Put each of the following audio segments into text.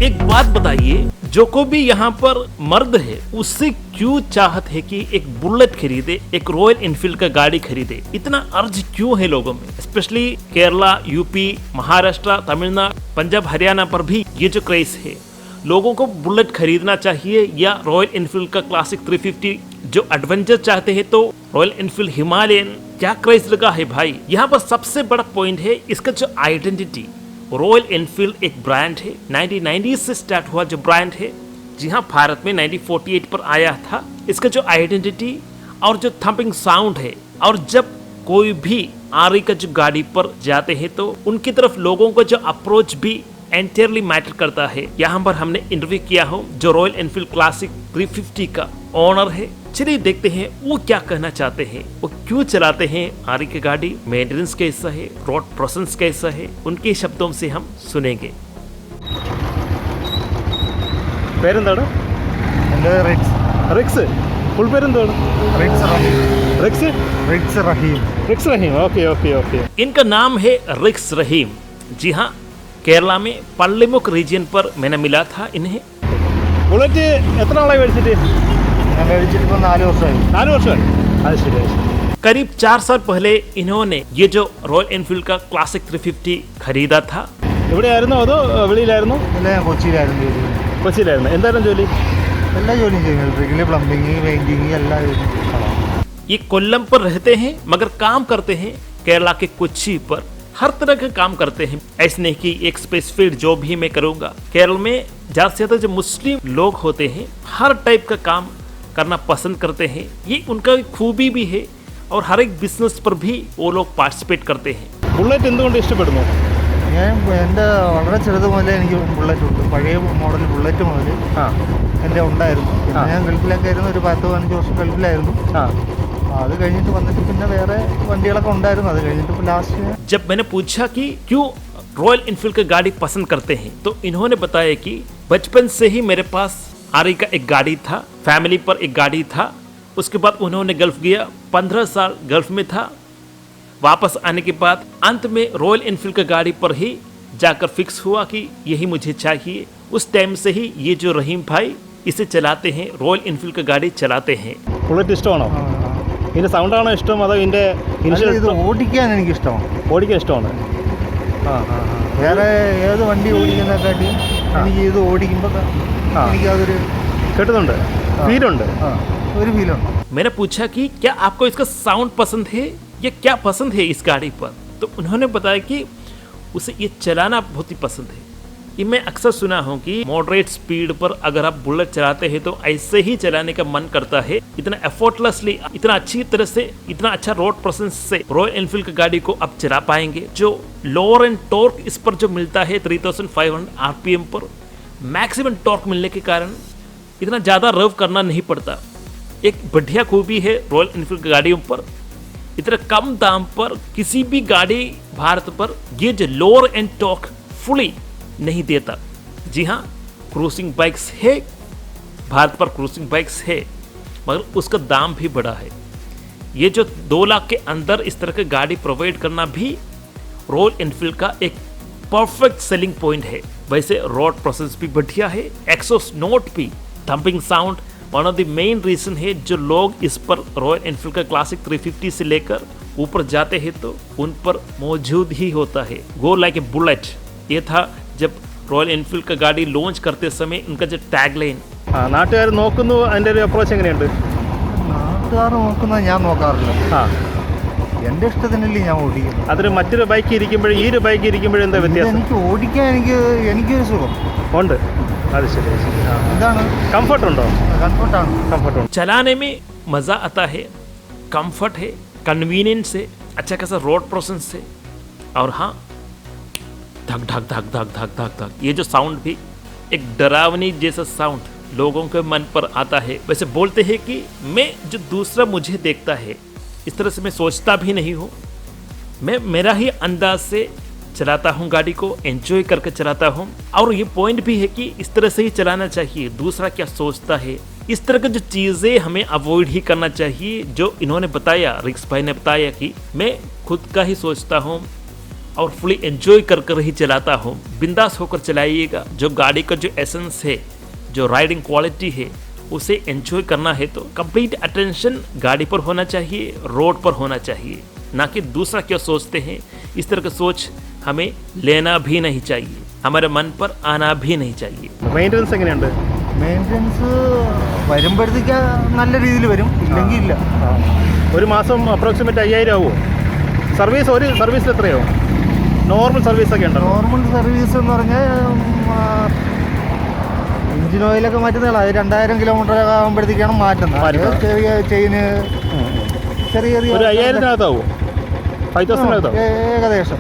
एक बात बताइए, जो को भी यहाँ पर मर्द है उससे क्यों चाहत है कि एक बुलेट खरीदे, एक रॉयल एनफील्ड का गाड़ी खरीदे? इतना अर्ज क्यों है लोगों में? स्पेशली केरला, यूपी, महाराष्ट्र, तमिलनाडु, पंजाब, हरियाणा पर भी ये जो क्रेज है, लोगों को बुलेट खरीदना चाहिए या रॉयल एनफील्ड का क्लासिक 350 जो एडवेंचर चाहते हैं तो रॉयल एनफील्ड हिमालयन, क्या क्रेज लगा है भाई। यहाँ पर सबसे बड़ा पॉइंट है इसका जो आइडेंटिटी। रॉयल एनफील्ड एक ब्रांड है, 1990 से स्टार्ट हुआ जो ब्रांड है, जी हाँ, भारत में 1948 पर आया था। इसका जो आइडेंटिटी और जो थंपिंग साउंड है, और जब कोई भी आरई का जो गाड़ी पर जाते हैं तो उनकी तरफ लोगों को जो अप्रोच भी एंटायरली मैटर करता है। यहाँ पर हमने इंटरव्यू किया हो जो रॉयल एनफील्ड क्लासिक 350 का ओनर है। चलिए देखते हैं वो क्या कहना चाहते हैं, वो क्यों चलाते हैं आरई की गाड़ी, मेंटेनेंस कैसा है, रोड प्रेजेंस कैसा है, उनके शब्दों से हम सुनेंगे। പേരെന്താണ്? എൻ്റെ റിക്സ്. ഫുൾ പേരെന്താണ്? റിക്സ് റഹീം. ഓക്കെ. इनका नाम है रिक्स रहीम। जी हाँ, केरला में पल्लीमुख रीजन पर मैंने मिला था इन्हें। ബുള്ളറ്റ് എത്ര നാളായി മേടിച്ചിട്ട്? ഞാൻ മേടിച്ചിട്ട് ഇപ്പോൾ 4 വർഷമായി. 4 വർഷമായി. അത് ശരി. करीब 4 साल पहले इन्होंने ये जो रॉयल एनफील्ड का क्लासिक 350 खरीदा था। ഇവിടെയായിരുന്നോ അതോ വെളിയിലായിരുന്നോ? അല്ല, ഞാൻ കൊച്ചിയിലായിരുന്നു ജോലി. കൊച്ചിയിലായിരുന്നു. എന്തായിരുന്നു ജോലി? എല്ലാ ജോലിയും ചെയ്യും, ഇലക്ട്രിക്കൽ, പ്ലംബിങ്, പെയിന്റിങ്, എല്ലാ ये कोल्लम पर रहते हैं मगर काम करते हैं केरला के कोच्चि पर। हर तरह का काम करते हैं, ऐसे नहीं कि एक स्पेसिफिक जो भी मैं करूंगा। केरल में ज्यादा से ज्यादा जो मुस्लिम लोग होते हैं हर टाइप का काम करना पसंद करते हैं, ये उनका खूबी भी है। और हर एक बिजनेस पर भी वो लोग पार्टिसिपेट करते हैं। ബുള്ളറ്റ് എന്തുകൊണ്ട് ഇഷ്ടപ്പെടുന്നു? ഞാൻ എൻ്റെ വളരെ ചെറുത് മുതലേ എനിക്ക് ബുള്ളറ്റ് ഉണ്ട്. പഴയ മോഡൽ ബുള്ളറ്റ് മുതൽ എൻ്റെ ഉണ്ടായിരുന്നു. പിന്നെ ഞാൻ ഗൾഫിലൊക്കെ ആയിരുന്നു, ഒരു 10-15 വർഷം ഗൾഫിലായിരുന്നു. അത് കഴിഞ്ഞിട്ട് വന്നിട്ട് പിന്നെ വേറെ വണ്ടികളൊക്കെ ഉണ്ടായിരുന്നു. അത് കഴിഞ്ഞിട്ട് ഇപ്പോൾ ലാസ്റ്റ് जब मैंने पूछा कि क्यों रॉयल एनफील्ड की गाड़ी पसंद करते हैं तो इन्होंने बताया कि बचपन से ही मेरे पास आरई का एक गाड़ी था, फैमिली पर एक गाड़ी था। उसके बाद उन्होंने गल्फ गया, 15 साल गल्फ में था। वापस आने के बाद अंत में रॉयल एनफील्ड की गाड़ी पर ही जाकर फिक्स हुआ कि यही मुझे चाहिए। उस टाइम से ही ये जो रहीम भाई इसे चलाते हैं, रॉयल एनफील्ड की गाड़ी चलाते हैं। ബുള്ളറ്റ് ഇഷ്ടമാണോ? ഇതിന്റെ സൗണ്ടാണോ ഇഷ്ടം അതോ ഇതിന്റെ ഇത് ഓടിക്കാൻ എനിക്കിഷ്ടമാണ്. ഓടിക്കാൻ ഇഷ്ടമാണ്. വേറെ ഏത് വണ്ടി ഓടിക്കുന്നതിനെക്കാട്ടി എനിക്ക് ഇത് ഓടിക്കുമ്പോൾ എനിക്കതൊരു കേട്ടുന്നുണ്ട്, ഫീലുണ്ട്, ഒരു ഫീലുണ്ട്. मैंने पूछा कि क्या आपको इसका साउंड पसंद है या क्या पसंद है इस गाड़ी पर, तो उन्होंने बताया कि उसे ये चलाना बहुत ही पसंद है। ये मैं अक्सर सुना हूँ कि मॉडरेट स्पीड पर अगर आप बुलेट चलाते हैं तो ऐसे ही चलाने का मन करता है। इतना एफर्टलेसली, इतना अच्छी तरह से, इतना अच्छा रोड प्रेजेंस से रॉयल एनफील्ड की गाड़ी को आप चला पाएंगे। जो लोअर एंड टॉर्क इस पर जो मिलता है 3500 आरपीएम पर मैक्सिमम टॉर्क मिलने के कारण इतना ज़्यादा रव करना नहीं पड़ता। एक बढ़िया खूबी है रॉयल एनफील्ड की गाड़ियों पर, इतना कम दाम पर किसी भी गाड़ी भारत पर ये जो लोअर एंड टॉर्क फुली नहीं देता। जी हाँ, क्रूसिंग बाइक्स है भारत पर, क्रूसिंग बाइक्स है मगर उसका दाम भी बड़ा है। ये जो 2 लाख के अंदर इस तरह की गाड़ी प्रोवाइड करना भी रॉयल एनफील्ड का एक परफेक्ट सेलिंग पॉइंट है। वैसे रोड प्रोसेस भी बढ़िया है, एक्सॉस्ट नोट भी, thumping sound one of the main reason है जो लोग इस पर रॉयल एनफील्ड का क्लासिक 350 से लेकर ऊपर जाते हैं तो उन पर मौजूद ही होता है। गो लाइक ए बुलेट, ये था जब रॉयल एनफील्ड का गाड़ी लॉन्च करते समय उनका जो टैग लाइन। നാട്ടുകാർ നോക്കുന്നു, അതിൻ്റെ ഒരു അപ്രോച്ച് എങ്ങനെയുണ്ട്? നാട്ടുകാർ നോക്കുന്നത് ഞാൻ നോക്കാറില്ല. എൻ്റെ ഇഷ്ടത്തിനല്ലേ ഞാൻ ഓടിക്കുന്നത്. അതൊരു മറ്റൊരു ബൈക്ക് ഇരിക്കുമ്പോഴും ഈ ഒരു ബൈക്ക് ഇരിക്കുമ്പോഴും എന്താ വ്യത്യാസം? എനിക്ക് ഓടിക്കാൻ എനിക്കൊരു സുഖം ഉണ്ട്. അത് ശരി. എന്താണ് കംഫർട്ട് ഉണ്ടോ? കംഫർട്ടാണ്. चलाने में मज़ा आता है, कंफर्ट है, कन्वीनियंस है, अच्छा खासा रोड प्रेजेंस है। और हाँ, धक धक धक धक धक धक धक ये जो साउंड भी एक डरावनी जैसा साउंड लोगों के मन पर आता है। वैसे बोलते हैं कि मैं जो दूसरा मुझे देखता है इस तरह से मैं सोचता भी नहीं हूँ, मैं मेरा ही अंदाज से चलाता हूँ गाड़ी को, एंजॉय करके चलाता हूँ। और ये पॉइंट भी है कि इस तरह से ही चलाना चाहिए, दूसरा क्या सोचता है इस तरह की जो चीज़ें हमें अवॉइड ही करना चाहिए। जो इन्होंने बताया, रिक्स भाई ने बताया कि मैं खुद का ही सोचता हूँ, और फुली एंजॉय कर कर ही चलाता हूँ, बिंदास होकर चलाइएगा। जो गाड़ी का जो एसेंस है, जो राइडिंग क्वालिटी है, उसे एंजॉय करना है तो कंप्लीट अटेंशन गाड़ी पर होना चाहिए, रोड पर होना चाहिए, ना कि दूसरा क्या सोचते हैं इस तरह की सोच हमें लेना भी नहीं चाहिए, हमारे मन पर आना भी नहीं चाहिए। മെയിൻ്റനൻസ് എങ്ങനെയുണ്ട്? മെയിൻ്റനൻസ് വരുമ്പോഴത്തേക്ക് നല്ല രീതിയിൽ വരും, ഇല്ലെങ്കിൽ ഇല്ല. ഒരു മാസം അപ്രോക്സിമേറ്റ് 5000 ആവുമോ? ഒരു സർവീസിൽ എത്രയാവും? നോർമൽ സർവീസൊക്കെ ഉണ്ടോ? നോർമൽ സർവീസ് എന്ന് പറഞ്ഞാൽ എഞ്ചിൻ ഓയിലൊക്കെ മാറ്റുന്നതാണ്. അത് 2000 കിലോമീറ്റർ ആകുമ്പോഴത്തേക്കാണ് മാറ്റുന്നത്. ചെറിയ ചെയിന് ചെറിയ ഒരു 5000-നകത്താവോ? 5000 ഏകദേശം.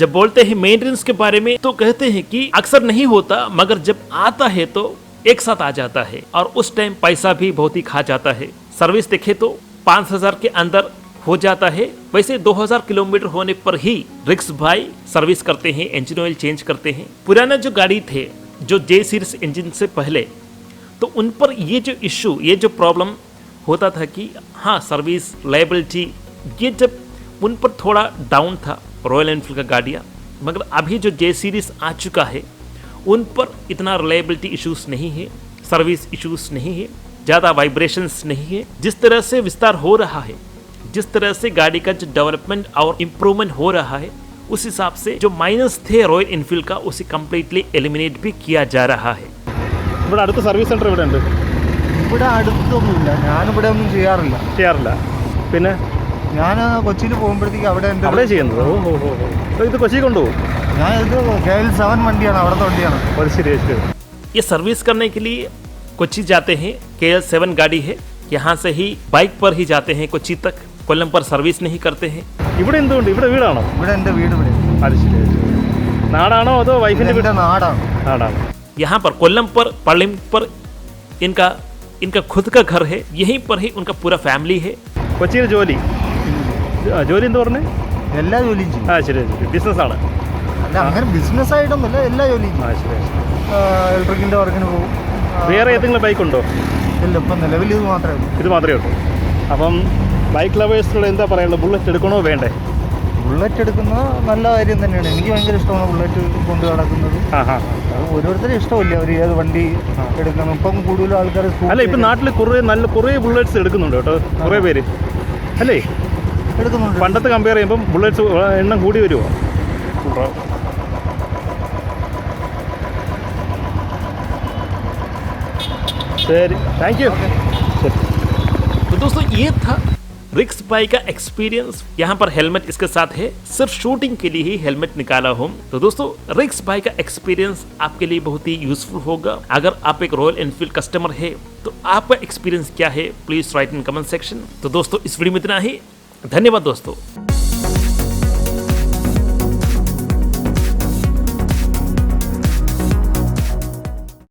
जब बोलते हैं मेंटेनेंस के बारे में तो कहते हैं कि अक्सर नहीं होता, मगर जब आता है तो एक साथ आ जाता है और उस टाइम पैसा भी बहुत ही खा जाता है। सर्विस देखे तो 5000 के अंदर हो जाता है। वैसे 2000 किलोमीटर होने पर ही रिक्स भाई सर्विस करते हैं, इंजन ऑयल चेंज करते हैं। पुराना जो गाड़ी थे, जो जे सीरीज इंजन से पहले, तो उन पर ये जो इश्यू, ये जो प्रॉब्लम होता था कि हाँ सर्विस लायबिलिटी ये जब उन पर थोड़ा डाउन था रॉयल एनफील्ड का गाड़ियाँ, मगर अभी जो जे सीरीज आ चुका है उन पर इतना रिलायबिलिटी इश्यूज नहीं है, सर्विस इश्यूज नहीं है, ज़्यादा वाइब्रेशंस नहीं है। जिस तरह से विस्तार हो रहा है, जिस तरह से गाड़ी का जो डेवलपमेंट और इम्प्रूवमेंट हो रहा है, उस हिसाब से जो माइनस थे रॉयल एनफील्ड का उसे कम्प्लीटली एलिमिनेट भी किया जा रहा है। ഇവിടെ അടുത്ത സർവീസ് സെൻ്റർ ഇവിടെ ഉണ്ട്? ഇവിടെ അടുത്തൊന്നുമില്ല, ഞാനിവിടെ ഒന്നും ചെയ്യാറില്ല. പിന്നെ ഞാൻ കൊച്ചിയിൽ പോകുമ്പോഴത്തേക്ക് അവിടെ ഉണ്ട്. അവിടെ ചെയ്യുന്നത്? ഇത് കൊച്ചി കൊണ്ടുപോകും? ഞാൻ ഇത് KL7 വണ്ടിയാണ്, അവിടുത്തെ വണ്ടിയാണ്. ശരി. ये सर्विस करने के लिए कोच्चि जाते हैं। KL7 गाड़ी है, यहाँ से ही बाइक पर ही जाते हैं कोच्चि तक, कोल्लम पर सर्विस नहीं करते हैं। ഇവിടെ എന്തുകൊണ്ട്? ഇവിടെ വീടാണോ? ഇവിടെ എൻ്റെ വീട് ഇവിടെ. അത് ശരി. നാടാണോ അതോ വൈഫിൻ്റെ വീട്? നാടാണ്. यहाँ पर कोल्लम पर पलिम पर इनका खुद का घर है, यहीं पर ही उनका पूरा फैमिली है। കൊച്ചിയിൽ ജോലി എന്താ പറഞ്ഞേ? എല്ലാ ജോലിയും ചെയ്യും. ശരി. ബിസിനസ്സാണ്? അല്ല, അങ്ങനെ ബിസിനസ് ആയിട്ടൊന്നുമില്ല, എല്ലാ ജോലിയും ചെയ്യും. ശരി. ഇലക്ട്രിക്കിൻ്റെ വർക്കിന് പോകും. വേറെ ഏതെങ്കിലും ബൈക്ക് ഉണ്ടോ? ഇല്ല, ഇപ്പം നിലവിൽ ഇത് മാത്രമേ ഉള്ളൂ. അപ്പം ബൈക്ക് ലവേഴ്സിനോട് എന്താ പറയാനുള്ളത്? ബുള്ളറ്റ് എടുക്കണോ വേണ്ടേ? ബുള്ളറ്റ് എടുക്കുന്നത് നല്ല കാര്യം തന്നെയാണ്. എനിക്ക് ഭയങ്കര ഇഷ്ടമാണ് ബുള്ളറ്റ് കൊണ്ട് നടക്കുന്നത്. ഓരോരുത്തരും ഇഷ്ടമില്ല അവർ ഏത് വണ്ടി എടുക്കണം. ഇപ്പം കൂടുതലും ആൾക്കാർ അല്ല, ഇപ്പം നാട്ടിൽ കുറേ ബുള്ളറ്റ്സ് എടുക്കുന്നുണ്ട് കേട്ടോ, കുറേ പേര് അല്ലേ എടുക്കുന്നുണ്ട്. പണ്ടത്തെ കമ്പയർ ചെയ്യുമ്പം ബുള്ളറ്റ്സ് എണ്ണം കൂടി വരുമോ? ശരി, താങ്ക് യു. तो दोस्तों ये था रिक्स बाइक का एक्सपीरियंस। यहाँ पर हेलमेट इसके साथ है, सिर्फ शूटिंग के लिए ही हेलमेट निकाला हूँ। तो दोस्तों रिक्स बाइक का एक्सपीरियंस आपके लिए बहुत ही यूजफुल होगा। अगर आप एक रॉयल एनफील्ड कस्टमर है तो आपका एक्सपीरियंस क्या है, please right in comment section. तो दोस्तों इस वीडियो में इतना ही, धन्यवाद दोस्तों।